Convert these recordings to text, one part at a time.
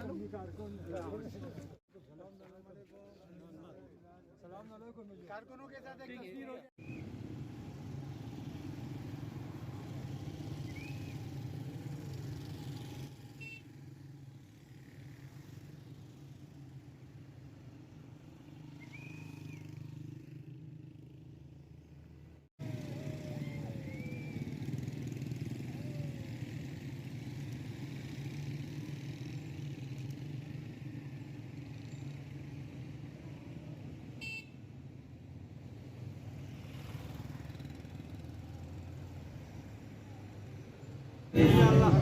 कारकुनों के साथ एक तस्वीर हो जाए।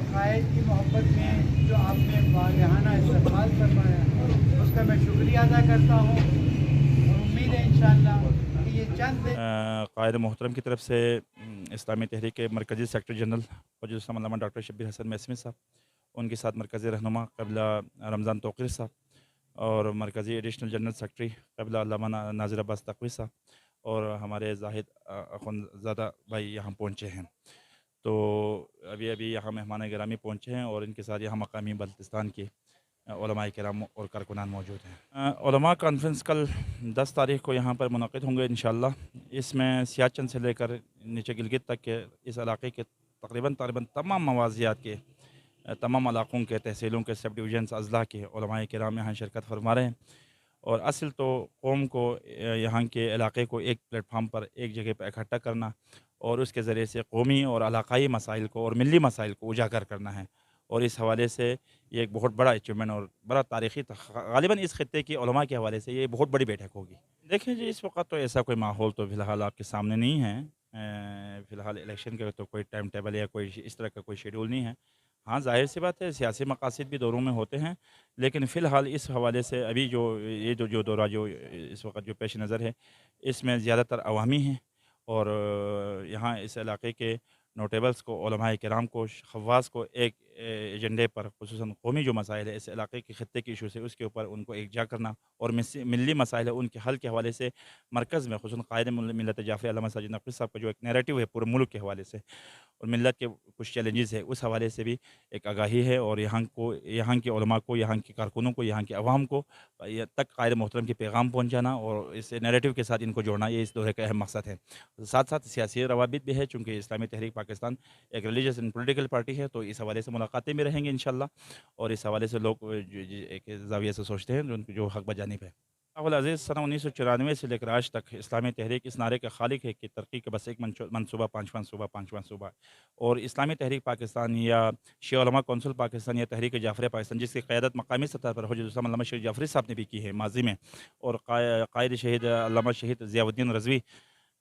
कायद की मोहब्बत में जो आपने वालिहाना इस्तेमाल फरमाया उसका मैं शुक्रिया अदा करता हूँ और उम्मीद है इंशाअल्लाह कि ये चंद कायद मोहतरम की तरफ से इस्लामी तहरीक के मरकज़ी सेक्रेटरी जनरल वजूद डॉक्टर शब्बीर हसन मैसमी साहब, उनके साथ मरकज़ी रहनुमा क़िबला रमज़ान तोक़ीर साहब और मरकज़ी एडिशनल जनरल सेक्रेटरी क़िबला अल्लामा नाज़िर अब्बास तक़वी साहब और हमारे जाहिद अख़ुंज़ादा भाई यहाँ पहुँचे हैं। तो अभी अभी यहाँ मेहमान गिरामी पहुँचे हैं और इनके साथ यहाँ मकामी बल्तिस्तान के उलमाए किराम और कारकुनान मौजूद हैं। उलमा कॉन्फ्रेंस कल 10 तारीख़ को यहाँ पर मुनक़िद होंगे इंशाअल्लाह। इसमें सियाचिन से लेकर नीचे गिलगित तक के इस इलाक़े के तकरीबन तमाम मवाज़ियात के तमाम इलाक़ों के तहसीलों के सब डिवीज़न्स अज़ला के उलमाए किराम यहाँ शिरकत फरमा रहे हैं। और असल तो कौम को यहाँ के इलाक़े को एक प्लेटफार्म पर एक जगह पर इकट्ठा करना और उसके ज़रिए से कौमी और इलाक़ाई मसाइल को और मिली मसाइल को उजागर करना है। और इस हवाले से ये एक बहुत बड़ा अचीवमेंट और बड़ा तारीख़ी ग़ालिबन इस ख़ित्ते की उलमा के हवाले से ये बहुत बड़ी बैठक होगी। देखिए जी, इस वक्त तो ऐसा कोई माहौल तो फ़िलहाल आपके सामने नहीं है। फ़िलहाल इलेक्शन का तो कोई टाइम टेबल या कोई इस तरह का कोई शेड्यूल नहीं है। हाँ, ज़ाहिर-सी बात है सियासी मकासद भी दौरों में होते हैं, लेकिन फ़िलहाल इस हवाले से अभी जो दौरा जो इस वक़्त जो पेश नज़र है, इसमें ज़्यादातर अवामी हैं और यहाँ इस इलाक़े के नोटेबल्स को, उलमाए किराम को, ख़व्वास को एक एजेंडे पर ख़ुसूसन कौमी जो मसाइल है, इस इलाक़े के ख़ित्ते के इशू से उसके ऊपर उनको एकजा करना और मिल्ली मसाइल है, उनके हल के हवाले से मरकज़ में ख़ुसूसन क़ायद मिल्लत जाफ़री अल्लामा साजिद नक़वी साहब का जो एक नैरेटिव है पूरे मुल्क के हवाले से और मिल्लत के कुछ चैलेंजेस है, उस हवाले से भी एक आगाही है और यहाँ के उलमा को, यहाँ के कारकुनों को, यहाँ के अवाम को तक कायद मोहतरम के पैगाम पहुँचाना और इस नैरेटिव के साथ इनको जोड़ना, ये इस दौरे का अहम मकसद है। साथ-साथ सियासी रवाबित भी है, चूँकि इस्लामी तहरीक पाकिस्तान एक रिलीजियस एंड पॉलिटिकल पार्टी है, तो इस हवाले से मुलाकातें भी रहेंगी इंशाअल्लाह और इस हवाले से लोग एक ज़ाविये से सोचते हैं जो हक़ बजानिब है। अज़ीज़ सन 1994 से लेकर आज तक इस्लामी तहरीक इस नारे का खालिक है कि तरक्की का बस एक मनसूबा, पाँच मनसूबा और इस्लामी तहरीक पाकिस्तान या शिया उलमा कौंसिल पाकिस्तान या तहरीक जाफ़री पाकिस्तान जिसकी क़यादत मकामी सतह पर हुज़ूर अल्लामा शेख जाफ़री साहब ने भी की है माज़ी में और कायद शहीद अल्लामा शहीद ज़ियाउद्दीन रज़वी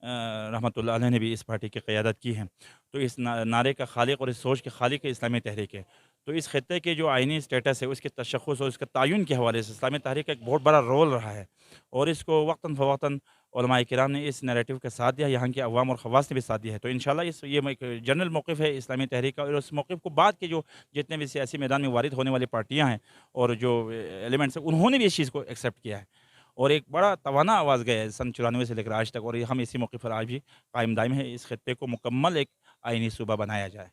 रहमतुल्लाह अलैह ने भी इस पार्टी की क़यादत की है। तो इस नारे का खालिक और इस सोच के खालिक इस्लामी तहरीक है। तो इस ख़ित्ते के जो आइनी स्टेटस है उसके तशख़्ख़ुस और उसके तयन के हवाले से इस्लामी तहरीक का एक बहुत बड़ा रोल रहा है और इसको वक़्तन-फ़वक़्तन उलमाए किराम ने इस नैरेटिव का साथ दिया, यहाँ के अवाम और ख़वास ने भी साथ दिया है। तो इंशाअल्लाह ये एक जनरल मौक़िफ़ है इस्लामी तहरीक का और उस मौक़िफ़ को बाद के जो जितने भी सियासी मैदान में वारिद होने वाली पार्टियाँ हैं और जो एलिमेंट्स हैं, उन्होंने भी इस चीज़ को एक्सेप्ट किया है और एक बड़ा तवाना आवाज़ गया है सन 94 से लेकर आज तक और हम इसी मौके पर आज भी कायम दायम है इस ख़ित्ते को मुकम्मल एक आइनी सूबा बनाया जाए।